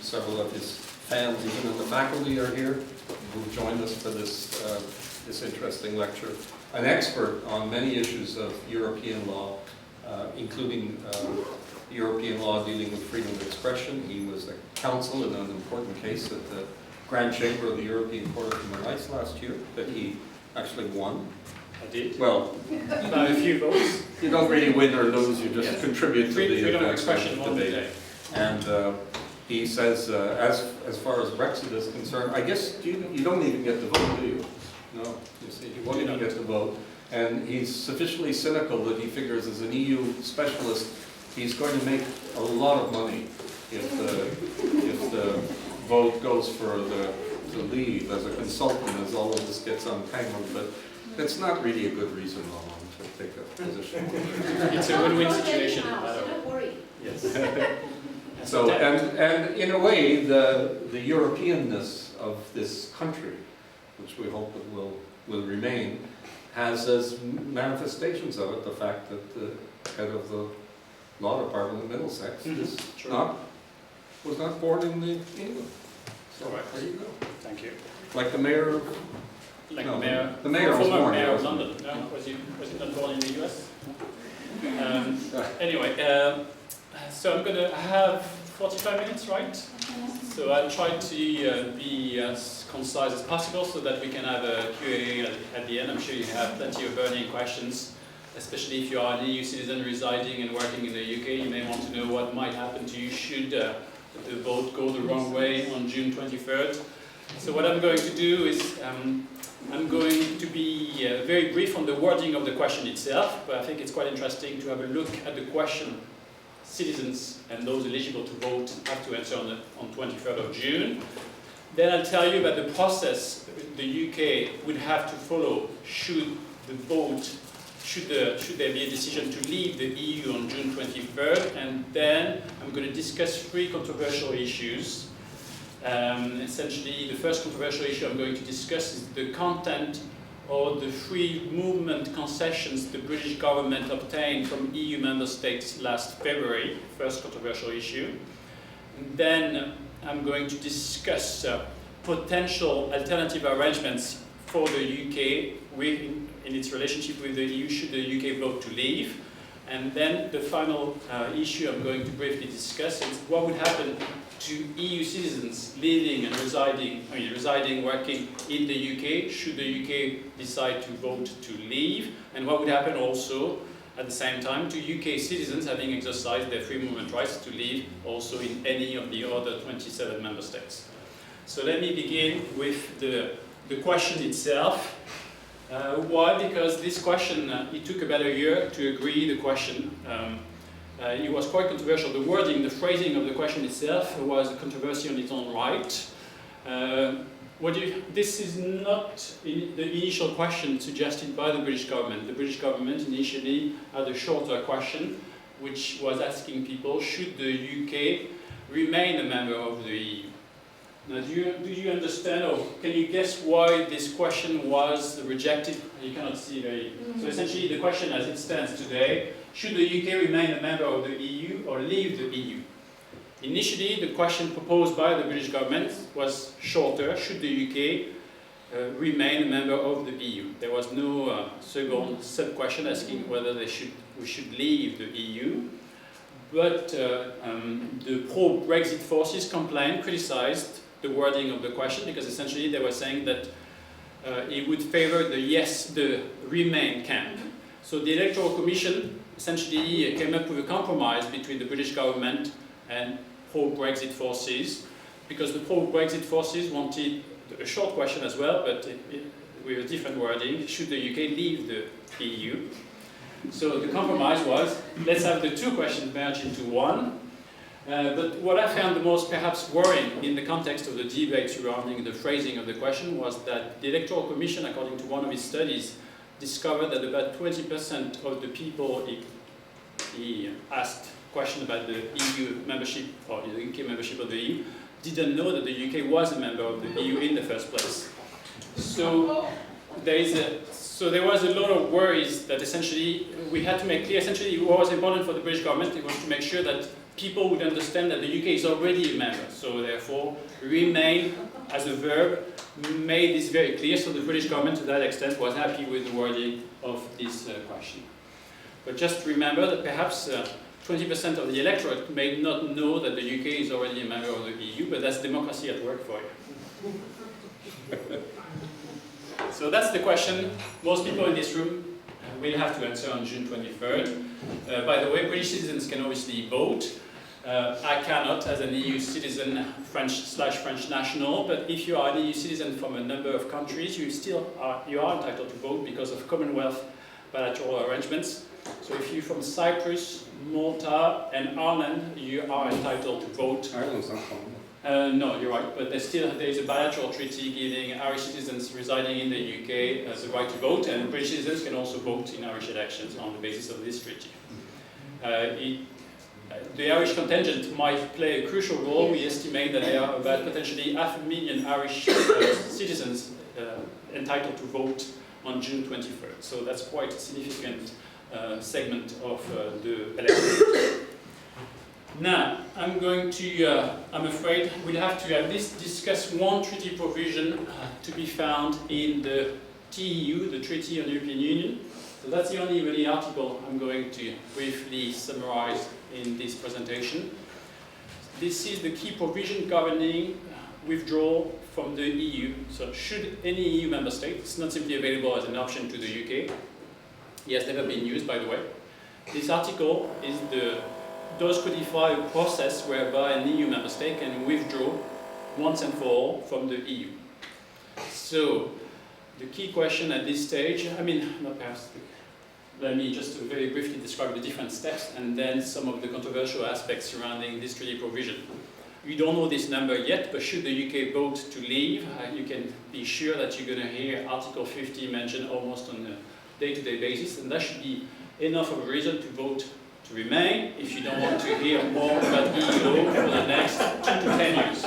several of his fans, even in the faculty, are here, who've joined us for this, this interesting lecture. An expert on many issues of European law, including European law dealing with freedom of expression. He was a counsel in an important case at the Grand Chamber of the European Court of Human Rights last year that he actually won. I did. Well, by a few votes. You don't really win or lose, you just contribute to the freedom of expression debate. And he says, as far as Brexit is concerned, I guess you don't even get the vote, do you? No, you see, you won't even get the vote. And he's sufficiently cynical that he figures as an EU specialist, he's going to make a lot of money if the vote goes for to leave as a consultant as all of this gets untangled. But it's not really a good reason, Roland, to take a position. It's a win-win situation. So don't worry. Yes. So, and in a way, the Europeanness of this country, which we hope it will remain, has as manifestations of it the fact that the head of the law department in Middlesex was not born in England. So there you go. Thank you. Like the mayor of... Like no, the mayor was former born mayor of in London. No, was he not born in the US? Anyway, so I'm going to have 45 minutes, right? So I'll try to be as concise as possible so that we can have a Q&A at the end. I'm sure you have plenty of burning questions, especially if you are an EU citizen residing and working in the UK. You may want to know what might happen to you should the vote go the wrong way on June 23rd. So what I'm going to do is I'm going to be very brief on the wording of the question itself, but I think it's quite interesting to have a look at the question citizens and those eligible to vote have to answer on 23rd of June. Then I'll tell you about the process the UK would have to follow should there be a decision to leave the EU on June 23rd. And then I'm going to discuss 3 controversial issues. Essentially, the first controversial issue I'm going to discuss is the content or the free movement concessions the British government obtained from EU member states last February, first controversial issue. And then I'm going to discuss potential alternative arrangements for the UK in its relationship with the EU should the UK vote to leave. And then the final issue I'm going to briefly discuss is what would happen to EU citizens living and residing, working in the UK, should the UK decide to vote to leave, and what would happen also at the same time to UK citizens having exercised their free movement rights to leave also in any of the other 27 member states. So let me begin with the question itself. Why? Because this question, it took about a year to agree the question. It was quite controversial. The wording, the phrasing of the question itself was a controversy on its own right. This is not the initial question suggested by the British government. The British government initially had a shorter question, which was asking people, should the UK remain a member of the EU? Now, do you understand, or can you guess why this question was rejected? You cannot see very... So essentially, the question as it stands today, should the UK remain a member of the EU or leave the EU? Initially, the question proposed by the British government was shorter, should the UK remain a member of the EU? There was no second sub-question asking whether we should leave the EU. But the pro-Brexit forces complained, criticized the wording of the question, because essentially they were saying that it would favor the remain camp. So the Electoral Commission essentially came up with a compromise between the British government and pro-Brexit forces, because the pro-Brexit forces wanted a short question as well, but with a different wording, should the UK leave the EU? So the compromise was, let's have the 2 questions merged into one. But what I found the most perhaps worrying in the context of the debate surrounding the phrasing of the question was that the Electoral Commission, according to one of its studies, discovered that about 20% of the people he asked question about the EU membership or the UK membership of the EU didn't know that the UK was a member of the EU in the first place. So there was a lot of worries that essentially we had to make clear. Essentially, what was important for the British government was to make sure that people would understand that the UK is already a member. So therefore, remain as a verb made this very clear. So the British government, to that extent, was happy with the wording of this question. But just remember that perhaps 20% of the electorate may not know that the UK is already a member of the EU, but that's democracy at work for you. So that's the question most people in this room will have to answer on June 23rd. By the way, British citizens can obviously vote. I cannot as an EU citizen, French national, but if you are an EU citizen from a number of countries, you are entitled to vote because of Commonwealth bilateral arrangements. So if you're from Cyprus, Malta and Ireland, you are entitled to vote. Ireland's not common. No, you're right, but there is a bilateral treaty giving Irish citizens residing in the UK the right to vote, and British citizens can also vote in Irish elections on the basis of this treaty. The Irish contingent might play a crucial role. We estimate that there are about potentially 500,000 Irish citizens entitled to vote on June 23rd. So that's quite a significant segment of the electorate. Now, I'm going to, I'm afraid, we'll have to at least discuss one treaty provision to be found in the TEU, the Treaty on the European Union. So that's the only really article I'm going to briefly summarize in this presentation. This is the key provision governing withdrawal from the EU. So should any EU member state, it's not simply available as an option to the UK, it has never been used, by the way. This article does codify a process whereby an EU member state can withdraw once and for all from the EU. So, the key question at this stage, let me just very briefly describe the different steps and then some of the controversial aspects surrounding this treaty provision. We don't know this number yet, but should the UK vote to leave, you can be sure that you're going to hear Article 50 mentioned almost on a day-to-day basis, and that should be enough of a reason to vote to remain if you don't want to hear more about EU law for the next 2 to 10 years.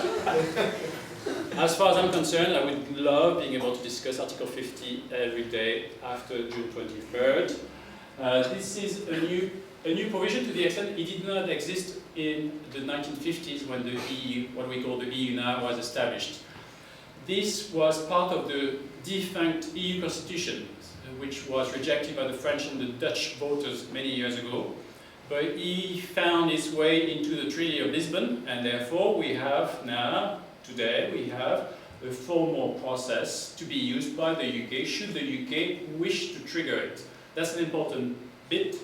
As far as I'm concerned, I would love being able to discuss Article 50 every day after June 23rd. This is a new provision to the extent it did not exist in the 1950s when the EU, what we call the EU now, was established. This was part of the defunct EU constitution, which was rejected by the French and the Dutch voters many years ago. But he found his way into the Treaty of Lisbon, and therefore we have now, today, we have a formal process to be used by the UK should the UK wish to trigger it. That's an important bit.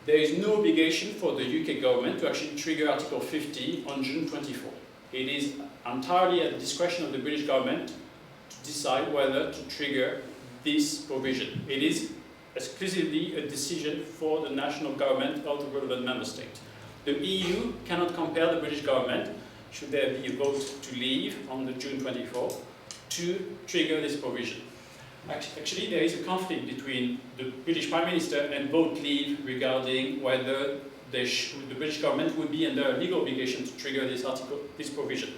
There is no obligation for the UK government to actually trigger Article 50 on June 24. It is entirely at the discretion of the British government to decide whether to trigger this provision. It is exclusively a decision for the national government of the relevant member state. The EU cannot compel the British government, should there be a vote to leave on the June 24th, to trigger this provision. Actually, there is a conflict between the British Prime Minister and vote leave regarding whether the British government would be under a legal obligation to trigger this provision.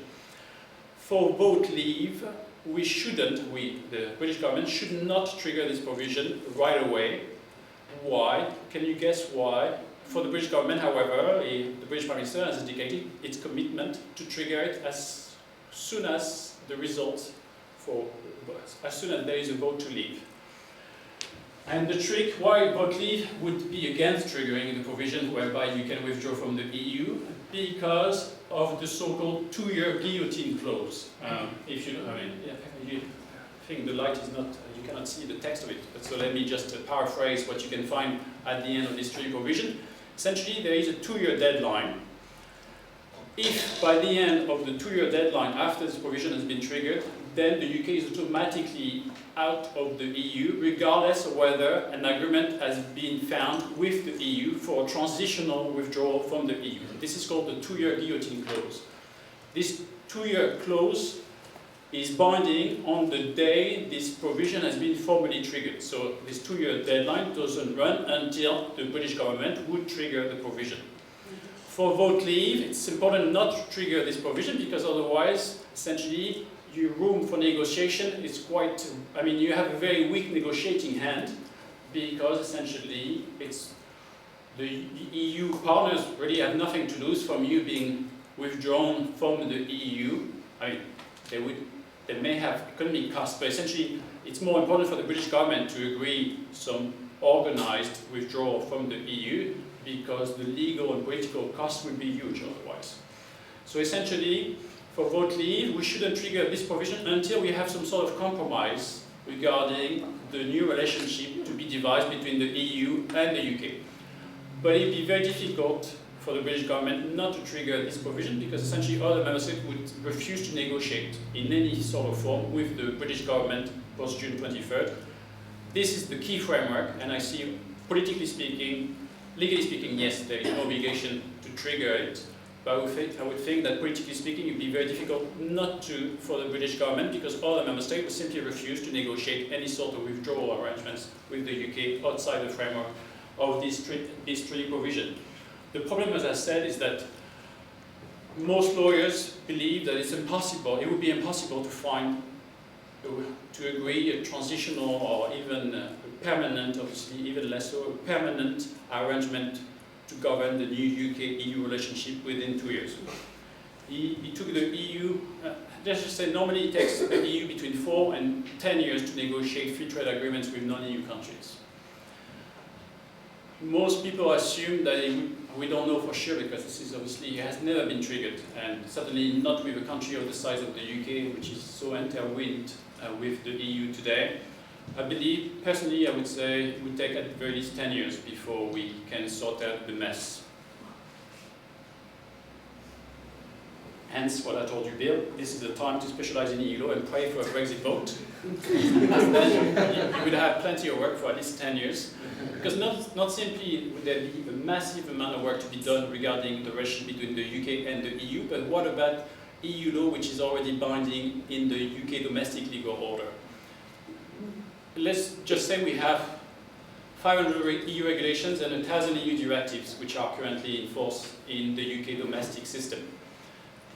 For vote leave, the British government should not trigger this provision right away. Why? Can you guess why? For the British government, however, the British Prime Minister has indicated its commitment to trigger it as soon as as soon as there is a vote to leave. And the trick why vote leave would be against triggering the provision whereby you can withdraw from the EU, because of the so-called 2-year guillotine clause. If you know, I think the light is not, you cannot see the text of it, but so let me just paraphrase what you can find at the end of this treaty provision. Essentially, there is a 2-year deadline. If by the end of the 2-year deadline, after this provision has been triggered, then the UK is automatically out of the EU, regardless of whether an agreement has been found with the EU for a transitional withdrawal from the EU. This is called the 2-year guillotine clause. This 2-year clause is binding on the day this provision has been formally triggered. So this 2-year deadline doesn't run until the British government would trigger the provision. For vote leave, it's important not to trigger this provision because otherwise, essentially, your room for negotiation is quite, you have a very weak negotiating hand because essentially the EU partners really have nothing to lose from you being withdrawn from the EU. I mean, they may have economic costs, but essentially it's more important for the British government to agree some organized withdrawal from the EU because the legal and political costs would be huge otherwise. So essentially, for vote leave, we shouldn't trigger this provision until we have some sort of compromise regarding the new relationship to be devised between the EU and the UK. But it'd be very difficult for the British government not to trigger this provision because essentially other member states would refuse to negotiate in any sort of form with the British government post June 23rd. This is the key framework, and I see, politically speaking, legally speaking, yes, there is no obligation to trigger it, but I would think that politically speaking it would be very difficult not to for the British government because other member states would simply refuse to negotiate any sort of withdrawal arrangements with the UK outside the framework of this treaty provision. The problem, as I said, is that most lawyers believe that it's impossible, it would be impossible to find, to agree a transitional or even a permanent, obviously even less so, a permanent arrangement to govern the new UK-EU relationship within 2 years. He took the EU, let's just say normally it takes the EU between 4 and 10 years to negotiate free trade agreements with non-EU countries. Most people assume that we don't know for sure because this is obviously has never been triggered, and certainly not with a country of the size of the UK, which is so intertwined with the EU today. I believe, personally, I would say it would take at the very least 10 years before we can sort out the mess. Hence what I told you, Bill, this is the time to specialize in EU law and pray for a Brexit vote. And then you would have plenty of work for at least 10 years. Because not simply would there be a massive amount of work to be done regarding the relationship between the UK and the EU, but what about EU law which is already binding in the UK domestic legal order? Let's just say we have 500 EU regulations and 1,000 EU directives which are currently in force in the UK domestic system.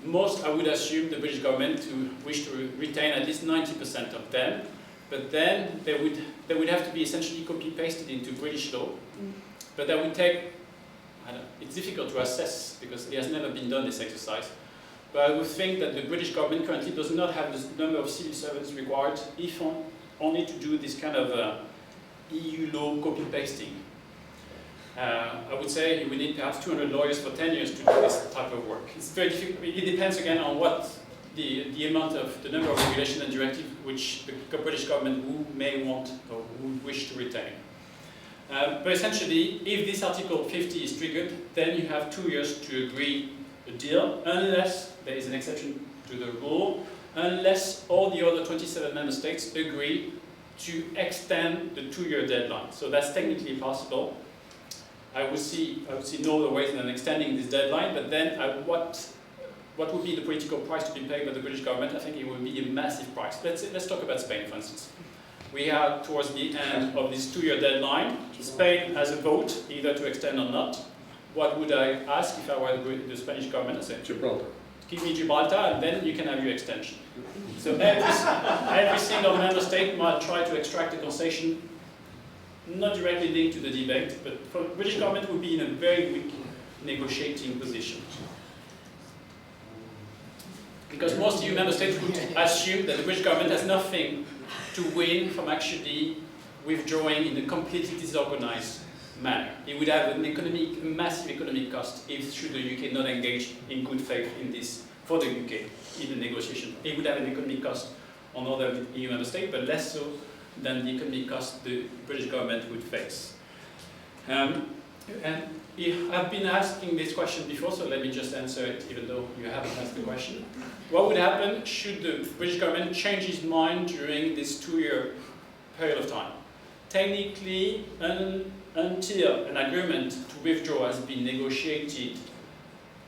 Most, I would assume, the British government to wish to retain at least 90% of them, but then they would have to be essentially copy-pasted into British law. But that would take, it's difficult to assess because it has never been done, this exercise. But I would think that the British government currently does not have the number of civil servants required, if only to do this kind of EU law copy-pasting. I would say we need perhaps 200 lawyers for 10 years to do this type of work. It's very difficult. It depends again on what the amount of the number of regulations and directives which the British government may want or would wish to retain. But essentially, if this Article 50 is triggered, then you have 2 years to agree a deal, unless there is an exception to the rule, unless all the other 27 member states agree to extend the 2-year deadline. So that's technically possible. I would see no other ways than extending this deadline, but then what would be the political price to be paid by the British government? I think it would be a massive price. Let's talk about Spain, for instance. We are towards the end of this 2-year deadline. Spain has a vote, either to extend or not. What would I ask if I were the Spanish government? I say, Gibraltar. Give me Gibraltar, and then you can have your extension. So every single member state might try to extract a concession, not directly linked to the debate, but for the British government would be in a very weak negotiating position. Because most EU member states would assume that the British government has nothing to win from actually withdrawing in a completely disorganized manner. It would have a massive economic cost if should the UK not engage in good faith in this for the UK in the negotiation. It would have an economic cost on other EU member states, but less so than the economic cost the British government would face. And I've been asking this question before, so let me just answer it, even though you haven't asked the question. What would happen should the British government change its mind during this 2-year period of time? Technically, until an agreement to withdraw has been negotiated,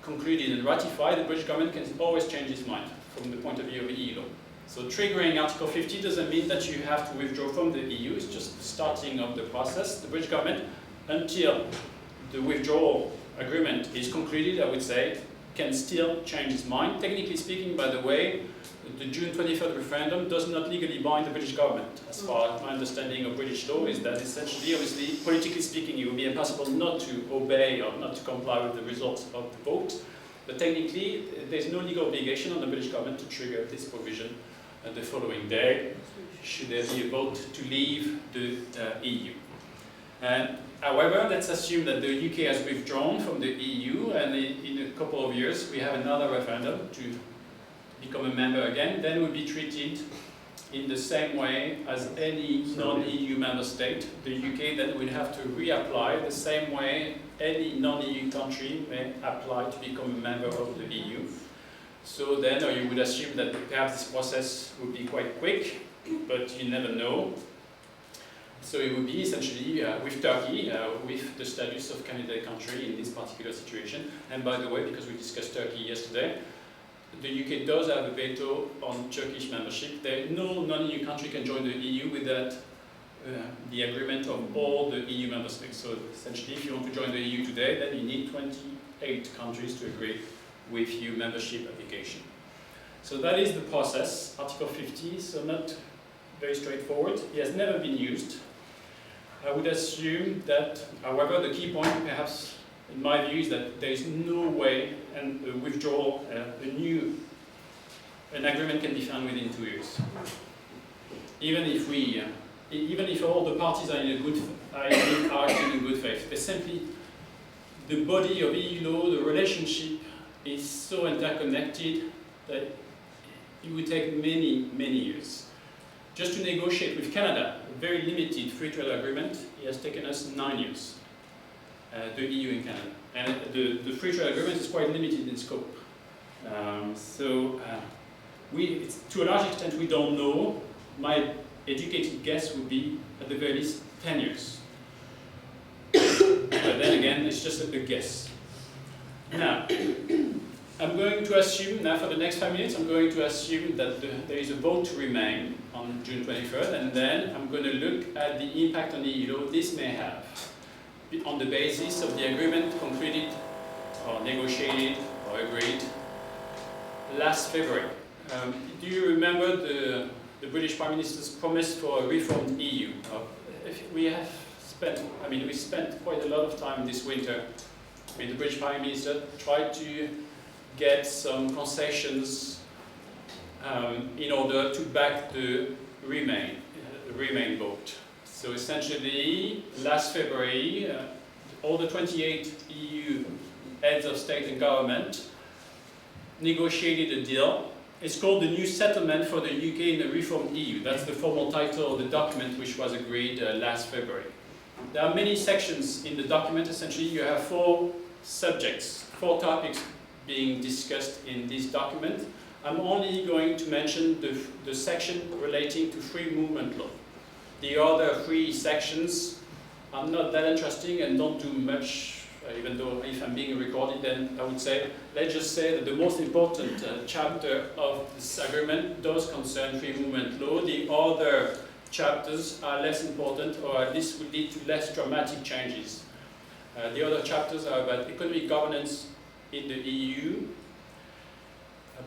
concluded and ratified, the British government can always change its mind from the point of view of EU law. So triggering Article 50 doesn't mean that you have to withdraw from the EU, it's just the starting of the process. The British government, until the withdrawal agreement is concluded, I would say, can still change its mind. Technically speaking, by the way, the June 23rd referendum does not legally bind the British government. As far as my understanding of British law is that essentially, obviously, politically speaking, it would be impossible not to obey or not to comply with the results of the vote. But technically, there's no legal obligation on the British government to trigger this provision the following day, should there be a vote to leave the EU. However, let's assume that the UK has withdrawn from the EU, and in a couple of years we have another referendum to become a member again. Then we'll be treated in the same way as any non-EU member state. The UK then will have to reapply the same way any non-EU country may apply to become a member of the EU. So then you would assume that perhaps this process would be quite quick, but you never know. So it would be essentially with Turkey, with the status of candidate country in this particular situation. And by the way, because we discussed Turkey yesterday, the UK does have a veto on Turkish membership. No non-EU country can join the EU without the agreement of all the EU member states. So essentially, if you want to join the EU today, then you need 28 countries to agree with your membership application. So that is the process, Article 50, so not very straightforward. It has never been used. I would assume that, however, the key point, perhaps in my view, is that there is no way and a withdrawal, an agreement can be found within 2 years. Even if all the parties are acting in good faith, they simply, the body of EU law, the relationship is so interconnected that it would take many, many years. Just to negotiate with Canada, a very limited free trade agreement, it has taken us 9 years, the EU and Canada. And the free trade agreement is quite limited in scope. To a large extent, we don't know. My educated guess would be, at the very least, 10 years. But then again, it's just a guess. Now, I'm going to assume, now for the next 5 minutes, I'm going to assume that there is a vote to remain on June 23rd, and then I'm going to look at the impact on the EU law this may have on the basis of the agreement concluded or negotiated or agreed last February. Do you remember the British Prime Minister's promise for a reformed EU? We spent quite a lot of time this winter with the British Prime Minister, tried to get some concessions in order to back the Remain vote. So essentially, last February, all the 28 EU heads of state and government negotiated a deal. It's called the New Settlement for the UK in the Reformed EU. That's the formal title of the document which was agreed last February. There are many sections in the document. Essentially, you have 4 subjects, 4 topics being discussed in this document. I'm only going to mention the section relating to free movement law. The other 3 sections are not that interesting and don't do much, even though if I'm being recorded, then I would say, let's just say that the most important chapter of this agreement does concern free movement law. The other chapters are less important, or at least would lead to less dramatic changes. The other chapters are about economic governance in the EU,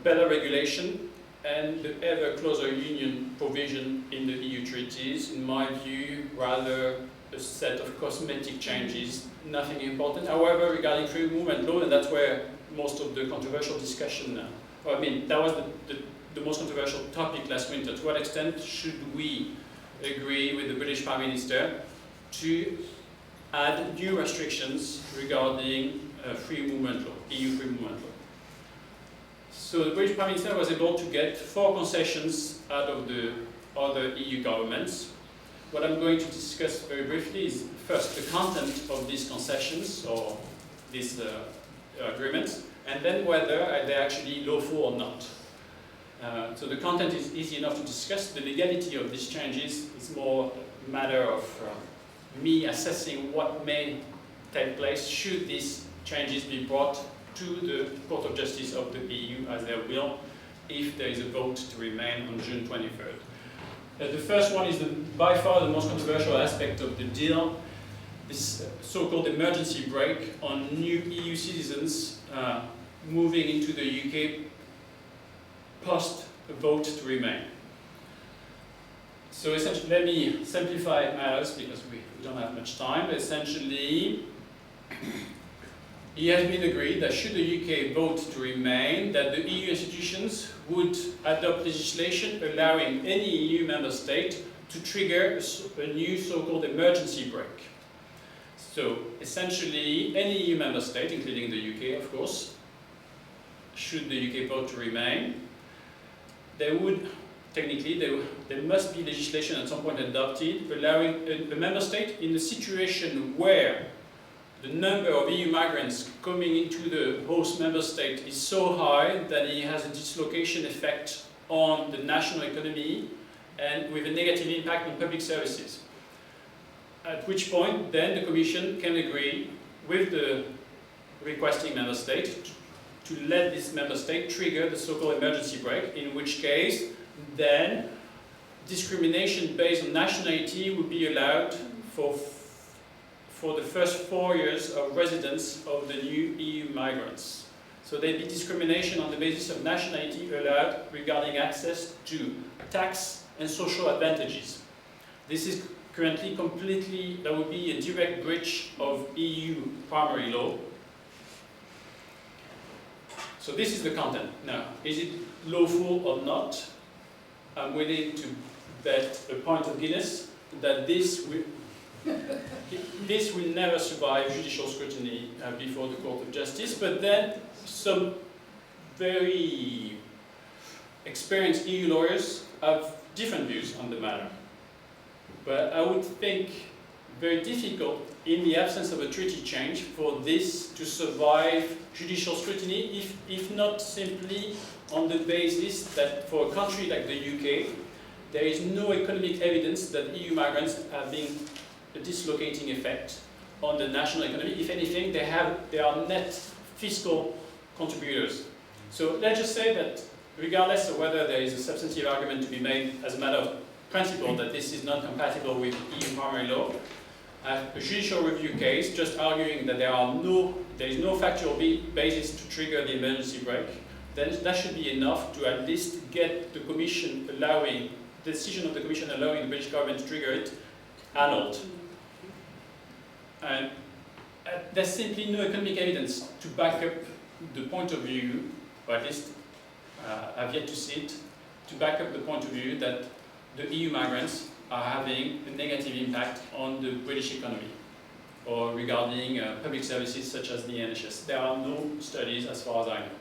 better regulation, and the ever closer union provision in the EU treaties. In my view, rather a set of cosmetic changes, nothing important. However, regarding free movement law, and that's where most of the controversial discussion, that was the most controversial topic last winter. To what extent should we agree with the British Prime Minister to add new restrictions regarding free movement law, EU free movement law? So the British Prime Minister was able to get 4 concessions out of the other EU governments. What I'm going to discuss very briefly is first the content of these concessions or these agreements, and then whether they're actually lawful or not. So the content is easy enough to discuss. The legality of these changes is more a matter of me assessing what may take place should these changes be brought to the Court of Justice of the EU, as they will, if there is a vote to remain on June 23rd. The first one is by far the most controversial aspect of the deal, this so-called emergency brake on new EU citizens moving into the UK post vote to remain. So essentially, let me simplify matters because we don't have much time. But essentially, it has been agreed that should the UK vote to remain, that the EU institutions would adopt legislation allowing any EU member state to trigger a new so-called emergency brake. So essentially, any EU member state, including the UK of course, should the UK vote to remain, there must be legislation at some point adopted allowing a member state in a situation where the number of EU migrants coming into the host member state is so high that it has a dislocation effect on the national economy and with a negative impact on public services. At which point then the Commission can agree with the requesting member state to let this member state trigger the so-called emergency brake, in which case then discrimination based on nationality would be allowed for the first 4 years of residence of the new EU migrants. So there'd be discrimination on the basis of nationality allowed regarding access to tax and social advantages. This is currently that would be a direct breach of EU primary law. So this is the content. Now, is it lawful or not? I'm willing to bet a point of Guinness that this will never survive judicial scrutiny before the Court of Justice, but then some very experienced EU lawyers have different views on the matter. But I would think very difficult in the absence of a treaty change for this to survive judicial scrutiny, if not simply on the basis that for a country like the UK, there is no economic evidence that EU migrants are having a dislocating effect on the national economy. If anything, they are net fiscal contributors. So let's just say that regardless of whether there is a substantive argument to be made as a matter of principle that this is not compatible with EU primary law, a judicial review case just arguing that there is no factual basis to trigger the emergency brake, then that should be enough to at least get the Commission the decision of the Commission allowing the British government to trigger it annulled. And there's simply no economic evidence to back up the point of view, or at least I've yet to see it, to back up the point of view that the EU migrants are having a negative impact on the British economy or regarding public services such as the NHS. There are no studies as far as I know.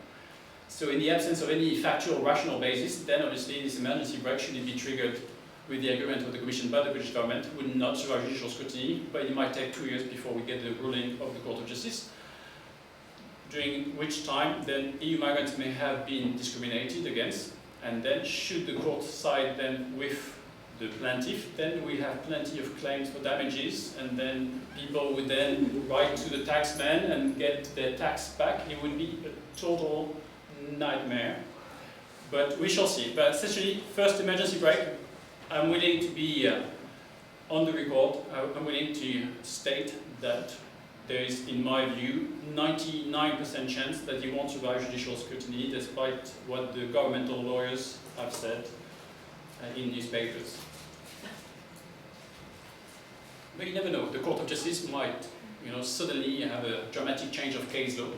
So in the absence of any factual rational basis, then obviously this emergency brake, should it be triggered with the agreement of the Commission by the British government, would not survive judicial scrutiny, but it might take 2 years before we get the ruling of the Court of Justice, during which time then EU migrants may have been discriminated against, and then should the court side then with the plaintiff, then we have plenty of claims for damages, and then people would then write to the taxman and get their tax back. It would be a total nightmare, but we shall see. But essentially, first emergency brake, I'm willing to be on the record, I'm willing to state that there is, in my view, 99% chance that you won't survive judicial scrutiny, despite what the governmental lawyers have said in newspapers. But you never know. The Court of Justice might, suddenly have a dramatic change of case law.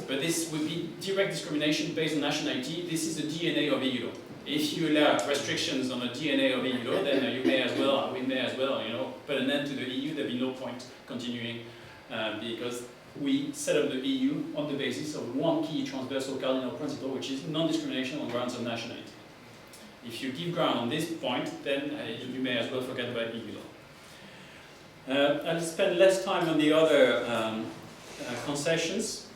But this would be direct discrimination based on nationality. This is the DNA of EU law. If you allow restrictions on the DNA of EU law, then we may as well, put an end to the EU. There'd be no point continuing. Because we set up the EU on the basis of one key transversal cardinal principle, which is non-discrimination on grounds of nationality. If you give ground on this point, then you may as well forget about EU law. I'll spend less time on the other concessions,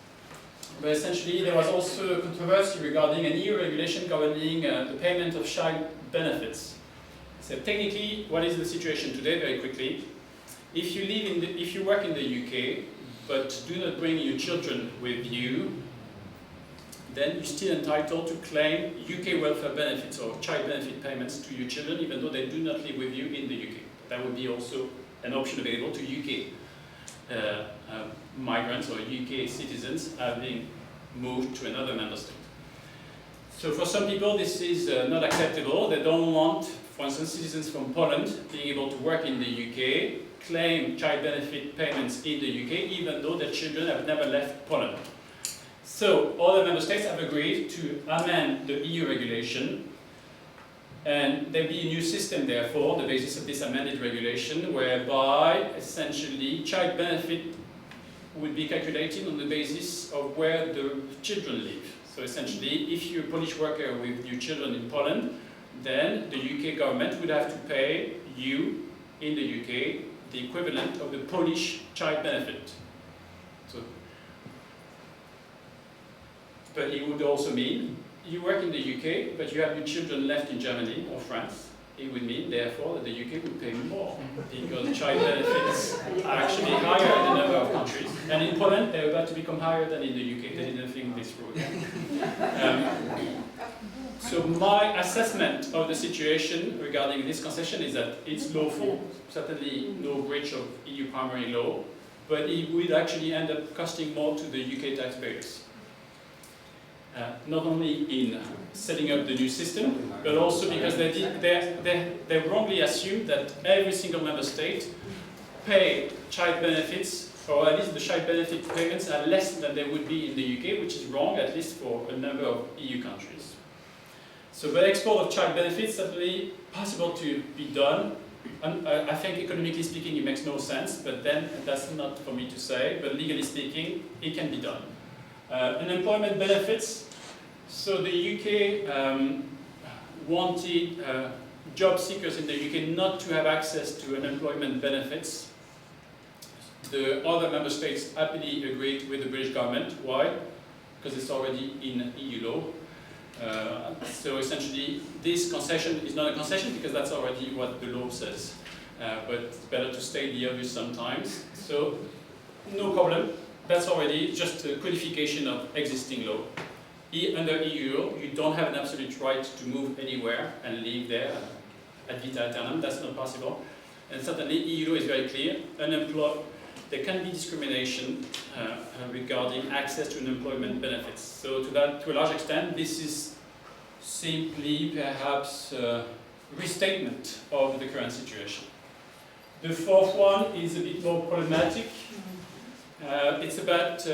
but essentially there was also a controversy regarding an EU regulation governing the payment of child benefits. So technically, what is the situation today, very quickly? If you work in the UK, but do not bring your children with you, then you're still entitled to claim UK welfare benefits or child benefit payments to your children, even though they do not live with you in the UK. That would be also an option available to UK migrants or UK citizens having moved to another member state. So for some people this is not acceptable. They don't want, for instance, citizens from Poland being able to work in the UK, claim child benefit payments in the UK, even though their children have never left Poland. So other member states have agreed to amend the EU regulation, and there'll be a new system therefore, on the basis of this amended regulation, whereby essentially child benefit would be calculated on the basis of where the children live. So essentially, if you're a Polish worker with your children in Poland, then the UK government would have to pay you in the UK the equivalent of the Polish child benefit. So, but it would also mean you work in the UK, but you have your children left in Germany or France. It would mean, therefore, that the UK would pay more because child benefits are actually higher in a number of countries. And in Poland, they're about to become higher than in the UK. They didn't think this through. So my assessment of the situation regarding this concession is that it's lawful, certainly no breach of EU primary law, but it would actually end up costing more to the UK taxpayers. Not only in setting up the new system, but also because they wrongly assumed that every single member state pay child benefits, or at least the child benefit payments are less than they would be in the UK, which is wrong, at least for a number of EU countries. So the export of child benefits is certainly possible to be done. And I think economically speaking it makes no sense, but then that's not for me to say, but legally speaking it can be done. Unemployment benefits. So the UK wanted job seekers in the UK not to have access to unemployment benefits. The other member states happily agreed with the British government. Why? Because it's already in EU law. So essentially this concession is not a concession because that's already what the law says. But it's better to state the obvious sometimes. So no problem. That's already just a codification of existing law. Under EU law, you don't have an absolute right to move anywhere and live there ad vitam aeternam. That's not possible. And certainly EU law is very clear. There can be discrimination regarding access to unemployment benefits. So to a large extent, this is simply perhaps a restatement of the current situation. The fourth one is a bit more problematic. It's about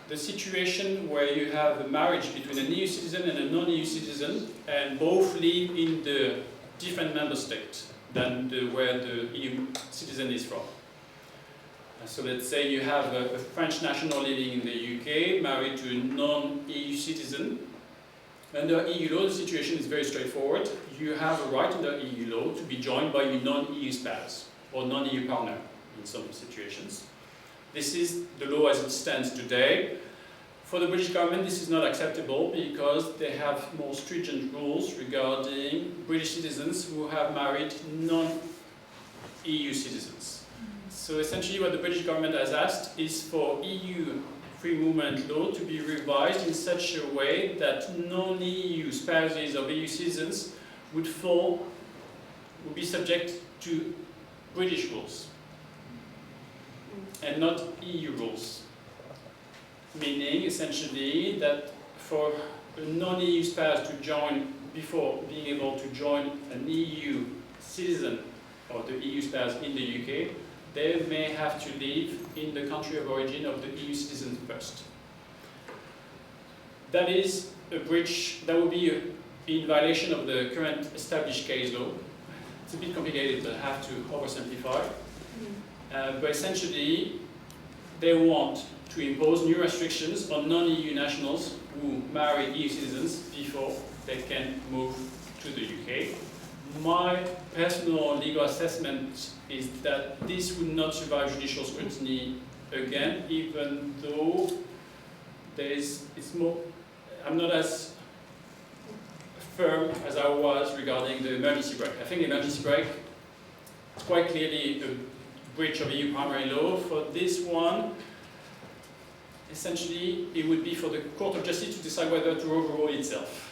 the situation where you have a marriage between an EU citizen and a non-EU citizen, and both live in the different member state than where the EU citizen is from. So let's say you have a French national living in the UK, married to a non-EU citizen. Under EU law, the situation is very straightforward. You have a right under EU law to be joined by your non-EU spouse or non-EU partner in some situations. This is the law as it stands today. For the British government, this is not acceptable because they have more stringent rules regarding British citizens who have married non-EU citizens. So essentially what the British government has asked is for EU free movement law to be revised in such a way that non-EU spouses of EU citizens would be subject to British rules and not EU rules. Meaning, essentially, that for a non-EU spouse to join, before being able to join an EU citizen or the EU spouse in the UK, they may have to live in the country of origin of the EU citizen first. That is a breach, that would be in violation of the current established case law. It's a bit complicated, but I have to oversimplify. But essentially, they want to impose new restrictions on non-EU nationals who marry EU citizens before they can move to the UK. My personal legal assessment is that this would not survive judicial scrutiny again, even though I'm not as firm as I was regarding the emergency brake. I think the emergency brake is quite clearly a breach of EU primary law. For this one, essentially, it would be for the Court of Justice to decide whether to overrule itself.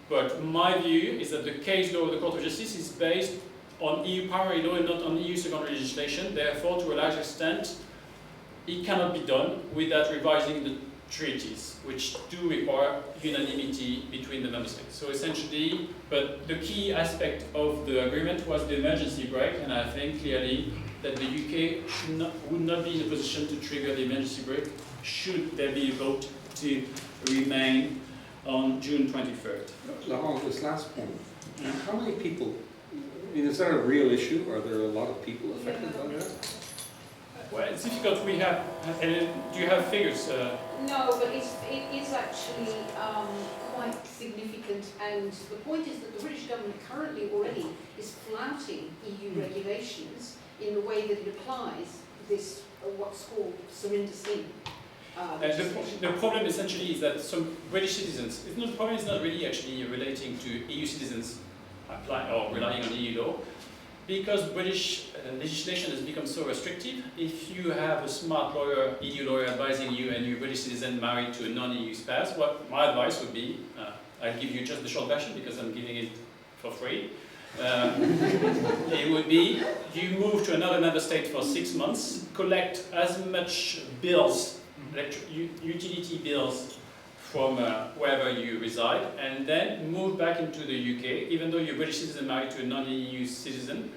But my view is that the case law of the Court of Justice is based on EU primary law and not on EU secondary legislation. Therefore, to a large extent, it cannot be done without revising treaties, which do require unanimity between the member states. So essentially, but the key aspect of the agreement was the emergency brake, and I think clearly that the UK would not be in a position to trigger the emergency brake should there be a vote to remain on June 23rd. Laurent, this last point, how many people, I mean, is that a real issue? Are there a lot of people affected by that? Well, it's difficult. We have, do you have figures? No, but it is actually quite significant, and the point is that the British government currently already is flouting EU regulations in the way that it applies this, what's called surrender scheme. The problem essentially is that some British citizens, the problem is not really actually relating to EU citizens applying or relying on EU law, because British legislation has become so restrictive. If you have a smart lawyer, EU lawyer advising you, and you're a British citizen married to a non-EU spouse, what my advice would be, I'll give you just the short version because I'm giving it for free. It would be, you move to another member state for 6 months, collect as much bills, utility bills from wherever you reside, and then move back into the UK, even though you're a British citizen married to a non-EU citizen.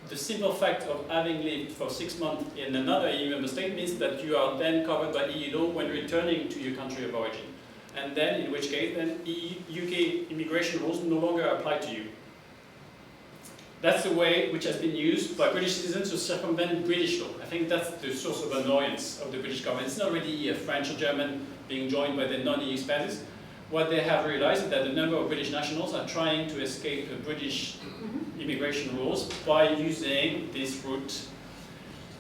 The simple fact of having lived for 6 months in another EU member state means that you are then covered by EU law when returning to your country of origin. And then, in which case, then UK immigration rules no longer apply to you. That's the way which has been used by British citizens to circumvent British law. I think that's the source of annoyance of the British government. It's not really French or German being joined by the non-EU spouses. What they have realized is that a number of British nationals are trying to escape British immigration rules by using this route.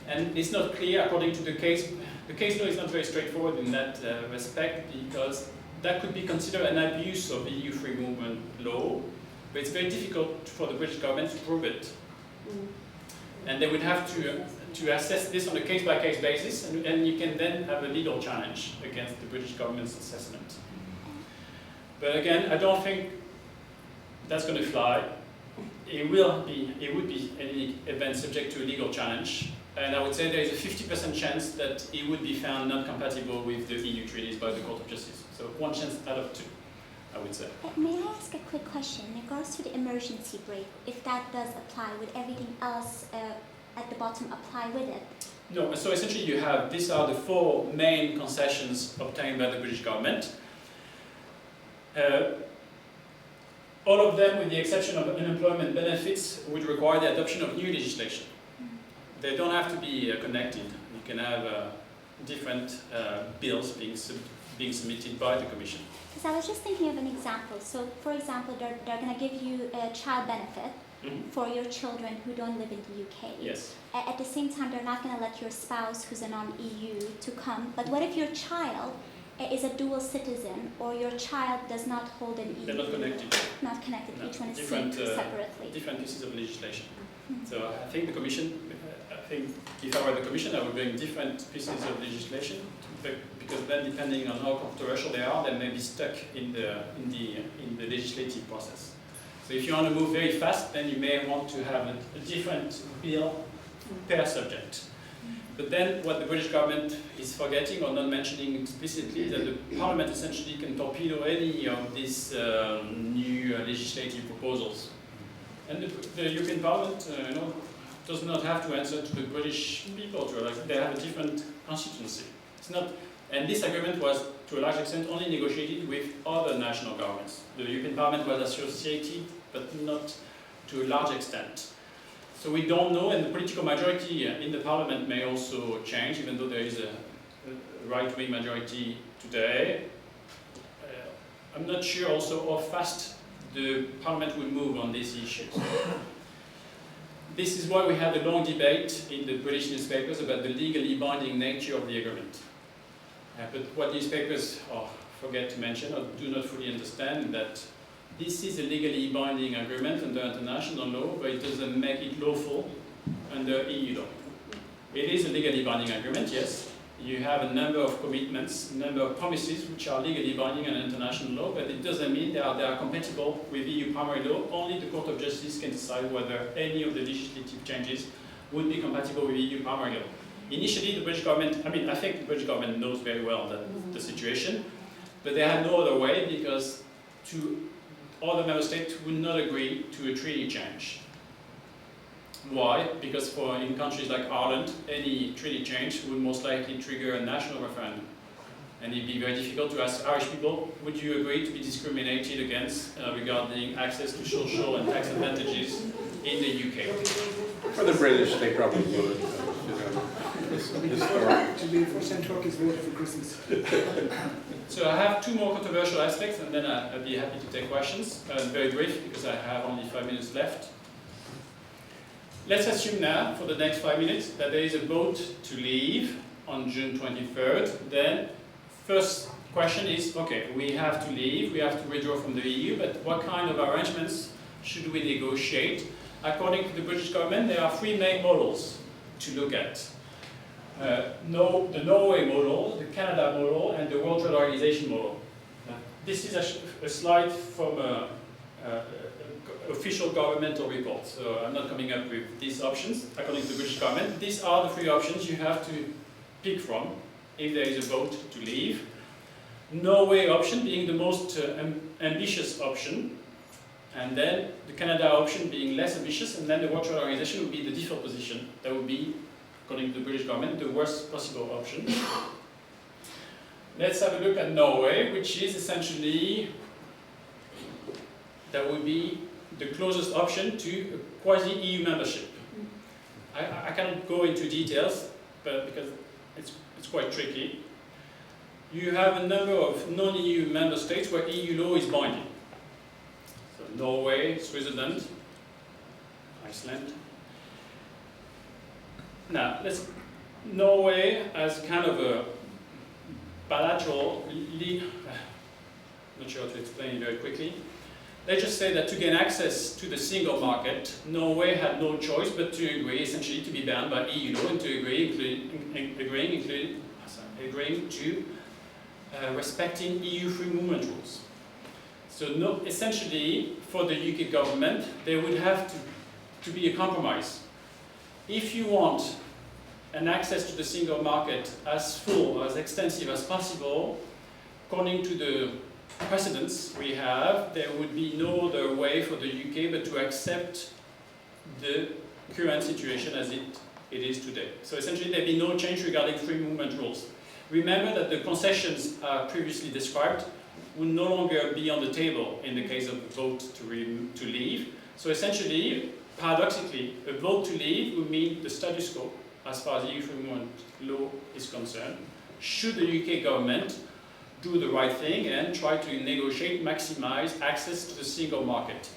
And it's not clear, according to the case law is not very straightforward in that respect, because that could be considered an abuse of EU free movement law. But it's very difficult for the British government to prove it. And they would have to assess this on a case-by-case basis, and you can then have a legal challenge against the British government's assessment. But again, I don't think that's going to fly. It would be in any event subject to a legal challenge, and I would say there is a 50% chance that it would be found not compatible with the EU treaties by the Court of Justice. So 1 chance out of 2. I would say. May I ask a quick question in regards to the emergency brake? If that does apply, would everything else at the bottom apply with it? No, so essentially you have, these are the 4 main concessions obtained by the British government. All of them, with the exception of unemployment benefits, would require the adoption of new legislation. They don't have to be connected. You can have different bills being submitted by the Commission. Because I was just thinking of an example. So, for example, they're going to give you a child benefit for your children who don't live in the UK. Yes. At the same time, they're not going to let your spouse, who's a non-EU, to come. But what if your child is a dual citizen, or your child does not hold an EU? They're not connected. Not connected. No. Each one is seen separately. Different pieces of legislation. So I think the Commission, if I were the Commission, I would bring different pieces of legislation, because then, depending on how controversial they are, they may be stuck in the legislative process. So if you want to move very fast, then you may want to have a different bill per subject. But then what the British government is forgetting or not mentioning explicitly is that the Parliament essentially can torpedo any of these new legislative proposals. And the European Parliament does not have to answer to the British people. They have a different constituency. It's not, and this agreement was, to a large extent, only negotiated with other national governments. The European Parliament was associated, but not to a large extent. So we don't know, and the political majority in the Parliament may also change, even though there is a right-wing majority today. I'm not sure also how fast the Parliament will move on these issues. This is why we had a long debate in the British newspapers about the legally binding nature of the agreement. But what newspapers forget to mention or do not fully understand that this is a legally binding agreement under international law, but it doesn't make it lawful under EU law. It is a legally binding agreement, yes. You have a number of commitments, a number of promises which are legally binding under international law, but it doesn't mean they are compatible with EU primary law. Only the Court of Justice can decide whether any of the legislative changes would be compatible with EU primary law. Initially, the British government, I think the British government knows very well the situation, but they had no other way because other member states would not agree to a treaty change. Why? Because in countries like Ireland, any treaty change would most likely trigger a national referendum. And it'd be very difficult to ask Irish people, would you agree to be discriminated against regarding access to social and tax advantages in the UK? For the British, they probably would. Actually, first time Turkey's voted for Christmas. So I have two more controversial aspects, and then I'll be happy to take questions. Very brief, because I have only 5 minutes left. Let's assume now, for the next 5 minutes, that there is a vote to leave on June 23rd. Then, first question is, okay, we have to leave, we have to withdraw from the EU, but what kind of arrangements should we negotiate? According to the British government, there are 3 main models to look at. The Norway model, the Canada model, and the World Trade Organization model. This is a slide from an official governmental report, so I'm not coming up with these options. According to the British government, these are the 3 options you have to pick from if there is a vote to leave. Norway option being the most ambitious option, and then the Canada option being less ambitious, and then the World Trade Organization would be the default position. That would be, according to the British government, the worst possible option. Let's have a look at Norway, which is essentially, that would be the closest option to quasi-EU membership. I cannot go into details, but because it's quite tricky. You have a number of non-EU member states where EU law is binding. So Norway, Switzerland, Iceland. Now, Norway as kind of a bilateral, not sure how to explain it very quickly. Let's just say that to gain access to the single market, Norway had no choice but to agree essentially to be bound by EU law and to agreeing to respecting EU free movement rules. So essentially, for the UK government, there would have to be a compromise. If you want an access to the single market as full, as extensive as possible, according to the precedents we have, there would be no other way for the UK but to accept the current situation as it is today. So essentially there would be no change regarding free movement rules. Remember that the concessions previously described would no longer be on the table in the case of a vote to leave. So essentially, paradoxically, a vote to leave would mean the status quo as far as EU free movement law is concerned, should the UK government do the right thing and try to negotiate, maximize access to the single market.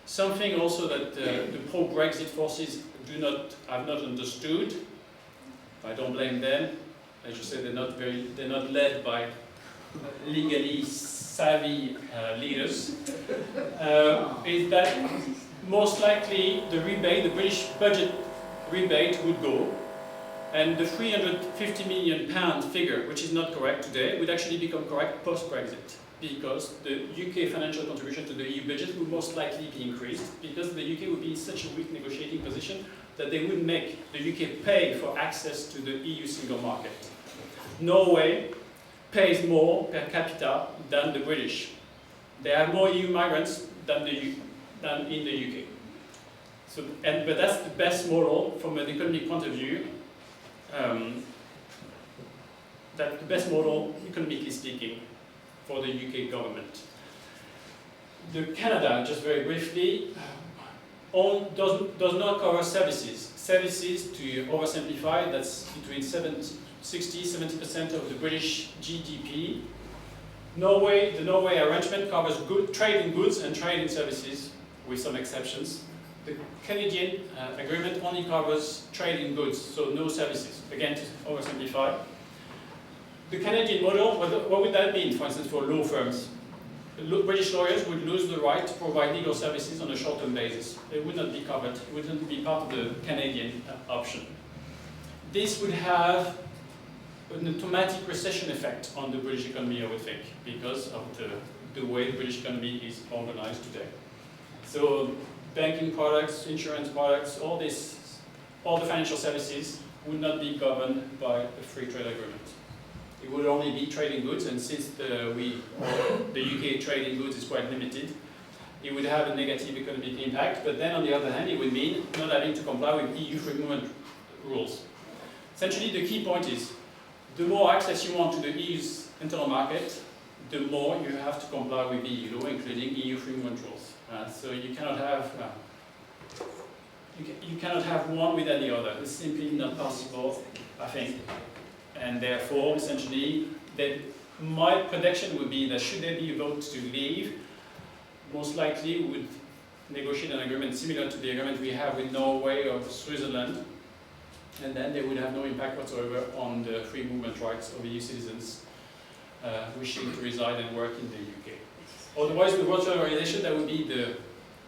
Something also that the pro-Brexit forces have not understood. I don't blame them. I should say they're not led by legally savvy leaders. Is that most likely the British budget rebate would go, and the £350 million figure, which is not correct today, would actually become correct post-Brexit, because the UK financial contribution to the EU budget would most likely be increased, because the UK would be in such a weak negotiating position that they would make the UK pay for access to the EU single market. Norway pays more per capita than the British. They have more EU migrants than in the UK. But that's the best model from an economic point of view. That's the best model, economically speaking, for the UK government. The Canada, just very briefly, does not cover services. Services, to oversimplify, that's between 60-70% of the British GDP. The Norway arrangement covers trade in goods and trade in services, with some exceptions. The Canadian agreement only covers trade in goods, so no services. Again, to oversimplify. The Canadian model, what would that mean, for instance, for law firms? British lawyers would lose the right to provide legal services on a short-term basis. They would not be covered. It wouldn't be part of the Canadian option. This would have an automatic recession effect on the British economy, I would think, because of the way the British economy is organized today. So banking products, insurance products, all the financial services would not be governed by a free trade agreement. It would only be trading goods, and since the UK trade in goods is quite limited, it would have a negative economic impact, but then on the other hand, it would mean not having to comply with EU free movement rules. Essentially, the key point is, the more access you want to the EU's internal market, the more you have to comply with EU law, including EU free movement rules. So you cannot have you cannot have one without the other. It's simply not possible, I think. And therefore, essentially, my prediction would be that should there be a vote to leave, most likely we would negotiate an agreement similar to the agreement we have with Norway or Switzerland, and then they would have no impact whatsoever on the free movement rights of EU citizens wishing to reside and work in the UK. Otherwise, with virtual organization, that would be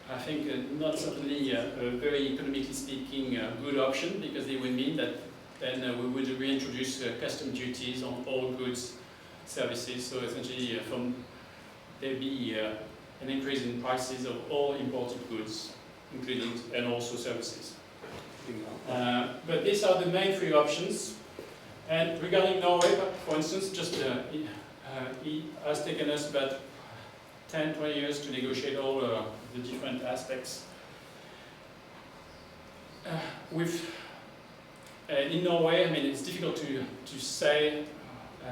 I think, not certainly a very economically speaking good option, because it would mean that then we would reintroduce custom duties on all goods, services. So essentially, there'd be an increase in prices of all imported goods, including and also services. But these are the main three options. And regarding Norway, for instance, it has taken us about 10-20 years to negotiate all the different aspects. In Norway, I mean, it's difficult to say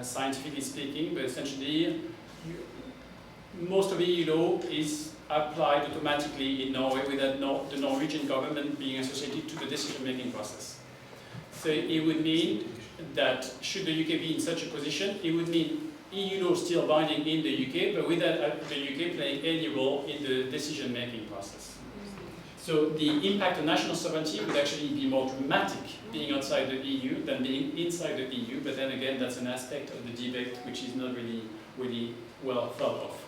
scientifically speaking, but essentially, most of EU law is applied automatically in Norway without the Norwegian government being associated to the decision-making process. So it would mean that should the UK be in such a position, it would mean EU law still binding in the UK, but without the UK playing any role in the decision-making process. So the impact on national sovereignty would actually be more dramatic being outside the EU than being inside the EU, but then again, that's an aspect of the debate which is not really well thought of.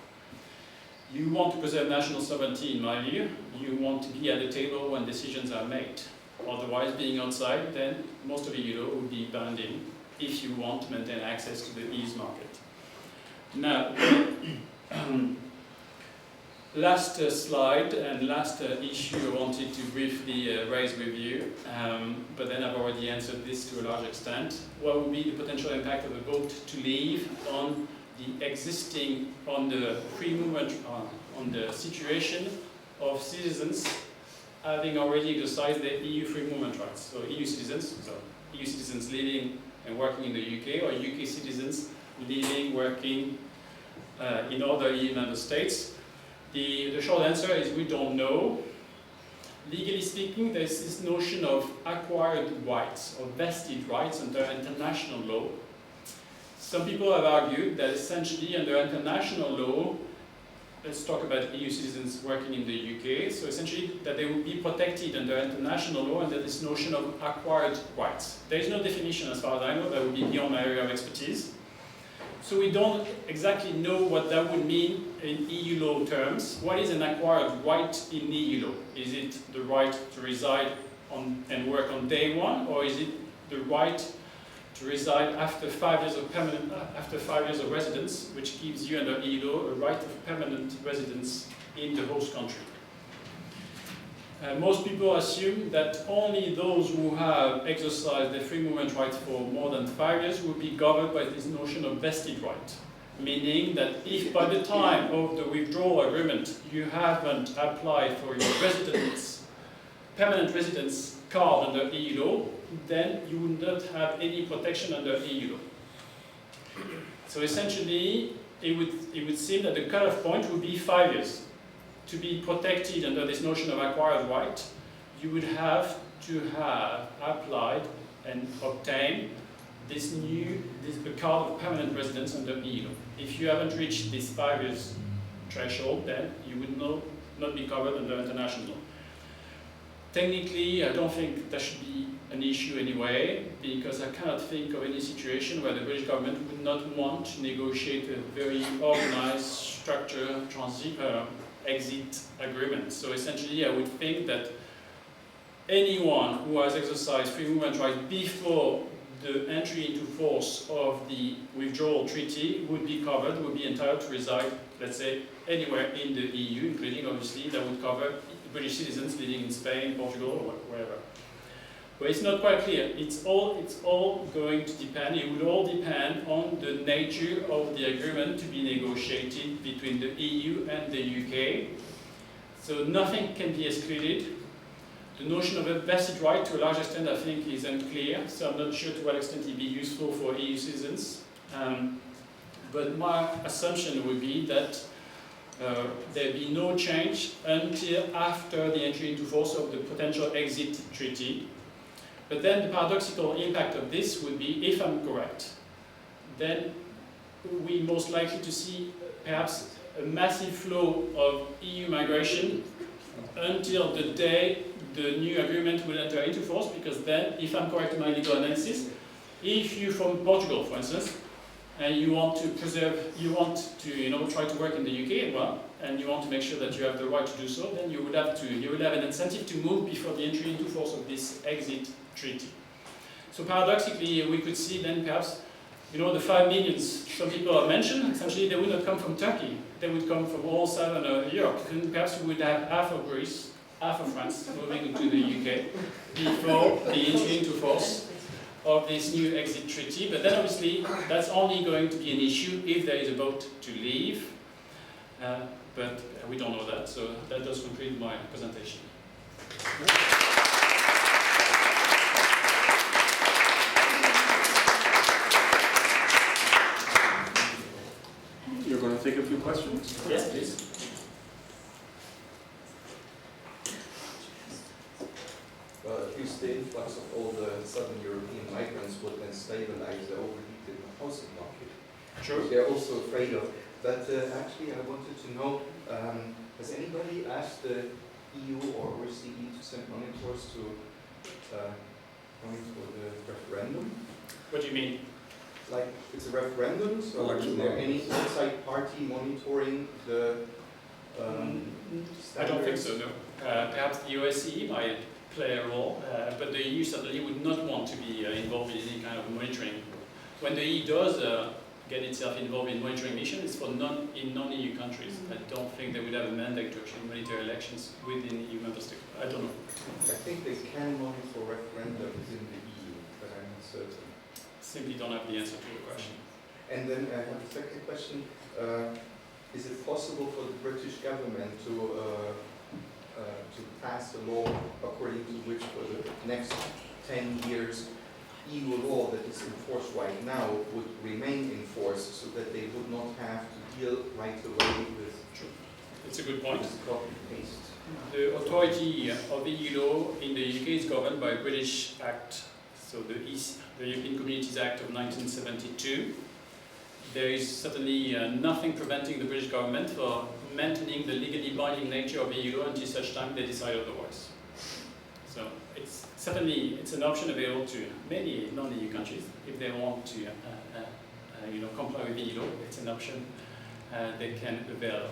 You want to preserve national sovereignty, in my view. You want to be at the table when decisions are made. Otherwise, being outside, then most of EU law would be binding if you want to maintain access to the EU's market. Now, last slide and last issue I wanted to briefly raise with you, but then I've already answered this to a large extent. What would be the potential impact of a vote to leave on the free movement, on the situation of citizens having already exercised their EU free movement rights? So EU citizens living and working in the UK, or UK citizens living, working in other EU member states. The short answer is we don't know. Legally speaking, there's this notion of acquired rights or vested rights under international law. Some people have argued that essentially under international law, let's talk about EU citizens working in the UK, so essentially that they would be protected under international law under this notion of acquired rights. There is no definition as far as I know, that would be beyond my area of expertise. So we don't exactly know what that would mean in EU law terms. What is an acquired right in EU law? Is it the right to reside on and work on day one, or is it the right to reside after 5 years of residence, which gives you under EU law a right of permanent residence in the host country? Most people assume that only those who have exercised their free movement rights for more than 5 years will be governed by this notion of vested right. Meaning that if by the time of the withdrawal agreement you haven't applied for your permanent residence card under EU law, then you would not have any protection under EU law. So essentially, it would seem that the cutoff point would be 5 years. To be protected under this notion of acquired right, you would have to have applied and obtained this card of permanent residence under EU law. If you haven't reached this 5 years threshold, then you would not be covered under international law. Technically, I don't think that should be an issue anyway, because I cannot think of any situation where the British government would not want to negotiate a very organized, structured exit agreement. So essentially, I would think that anyone who has exercised free movement rights before the entry into force of the withdrawal treaty would be covered, would be entitled to reside, let's say, anywhere in the EU, including, obviously, that would cover British citizens living in Spain, Portugal, or wherever. But it's not quite clear. It's all going to depend, it will all depend on the nature of the agreement to be negotiated between the EU and the UK. So nothing can be excluded. The notion of a vested right, to a large extent, I think, is unclear, so I'm not sure to what extent it will be useful for EU citizens. But my assumption would be that there will be no change until after the entry into force of the potential exit treaty. But then the paradoxical impact of this would be, if I'm correct, then we're most likely to see perhaps a massive flow of EU migration until the day the new agreement will enter into force, because then, if I'm correct in my legal analysis, if you're from Portugal, for instance, and you want to preserve, you want to try to work in the UK, well, and you want to make sure that you have the right to do so, then you will have an incentive to move before the entry into force of this exit treaty. So paradoxically, we could see then perhaps, the 5 million some people have mentioned, essentially they would not come from Turkey, they would come from all southern Europe, and perhaps we would have half of Greece, half of France moving into the UK before the entry into force of this new exit treaty. But then obviously that's only going to be an issue if there is a vote to leave. But we don't know that, so that does conclude my presentation. You're going to take a few questions? Yes, please. Well, at least the influx of all the Southern European migrants would then stabilize the overheated housing market. Sure. Which they're also afraid of. But actually, I wanted to know, has anybody asked the EU or OSCE to send monitors to monitor the referendum? What do you mean? Like, it's a referendum, so is there any outside party monitoring the I don't think so, no. Perhaps the OSCE might play a role, but the EU certainly would not want to be involved in any kind of monitoring. When the EU does get itself involved in monitoring missions, it's for non-EU countries. I don't think they would have a mandate to actually monitor elections within EU member states. I don't know. I think they can monitor referendums in the EU, but I'm not certain. Simply don't have the answer to your question. And then I have a second question. Is it possible for the British government to pass a law according to which for the next 10 years EU law that is in force right now would remain in force, so that they would not have to deal right away with It's a good point. copy paste? The authority of the EU law in the UK is governed by a British Act, so the European Communities Act of 1972. There is certainly nothing preventing the British government from maintaining the legally binding nature of EU law until such time they decide otherwise. So it's an option available to many non-EU countries if they want to comply with EU law. It's an option they can avail of.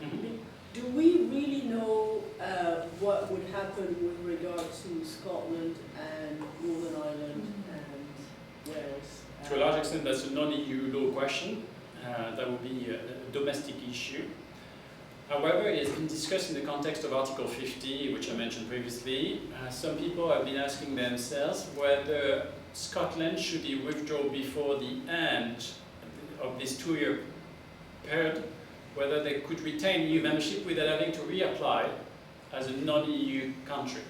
Mm-hmm. Do we really know what would happen with regard to Scotland and Northern Ireland and Wales? To a large extent, that's a non-EU law question. That would be a domestic issue. However, it has been discussed in the context of Article 50, which I mentioned previously. Some people have been asking themselves whether Scotland should be withdrawn before the end of this 2-year period, whether they could retain EU membership without having to reapply as a non-EU country.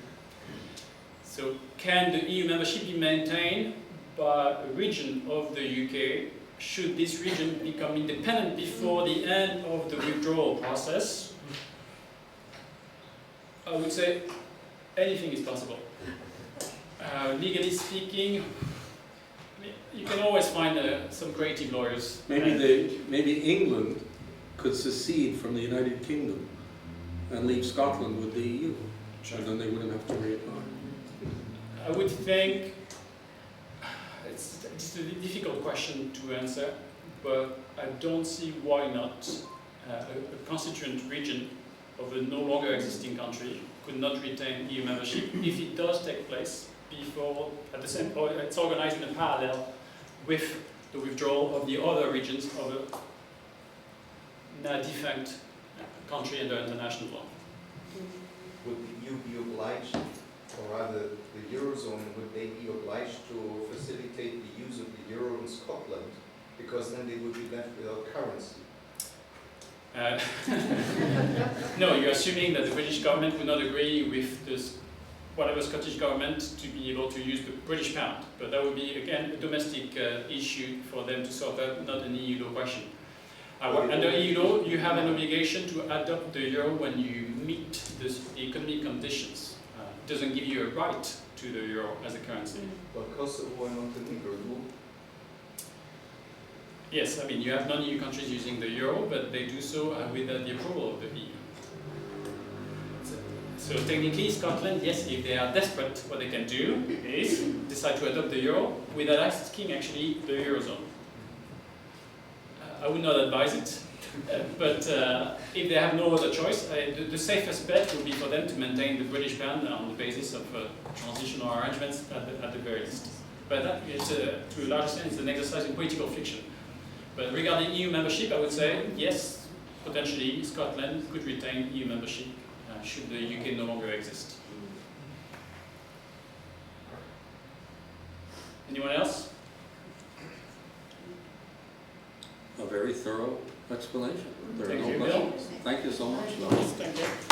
So can the EU membership be maintained by a region of the UK should this region become independent before the end of the withdrawal process? I would say anything is possible. Legally speaking, you can always find some creative lawyers. Maybe England could secede from the United Kingdom and leave Scotland with the EU, and then they wouldn't have to reapply. I would think it's just a difficult question to answer, but I don't see why not a constituent region of a no longer existing country could not retain EU membership if it does take place before, at the same, or it's organized in a parallel with the withdrawal of the other regions of a defunct country under international law. would you be obliged, or rather the Eurozone, would they be obliged to facilitate the use of the euro in Scotland? Because then they would be left without currency. No, you're assuming that the British government would not agree with this, whatever Scottish government to be able to use the British pound. But that would be, again, a domestic issue for them to sort out, not an EU law question. Under EU law, you have an obligation to adopt the euro when you meet the economic conditions. It doesn't give you a right to the euro as a currency. Well, Kosovo and Montenegro do. Yes, I mean, you have non-EU countries using the euro, but they do so with the approval of the EU. So technically, Scotland, yes, if they are desperate, what they can do is decide to adopt the euro without asking actually the Eurozone. I would not advise it, but if they have no other choice, the safest bet would be for them to maintain the British pound on the basis of transitional arrangements at the very least. But that is, to a large extent, it's an exercise in political fiction. But regarding EU membership, I would say, yes, potentially Scotland could retain EU membership should the UK no longer exist. Anyone else? A very thorough explanation. There are Thank no you, questions. Thank you so much, Laura. Thank you.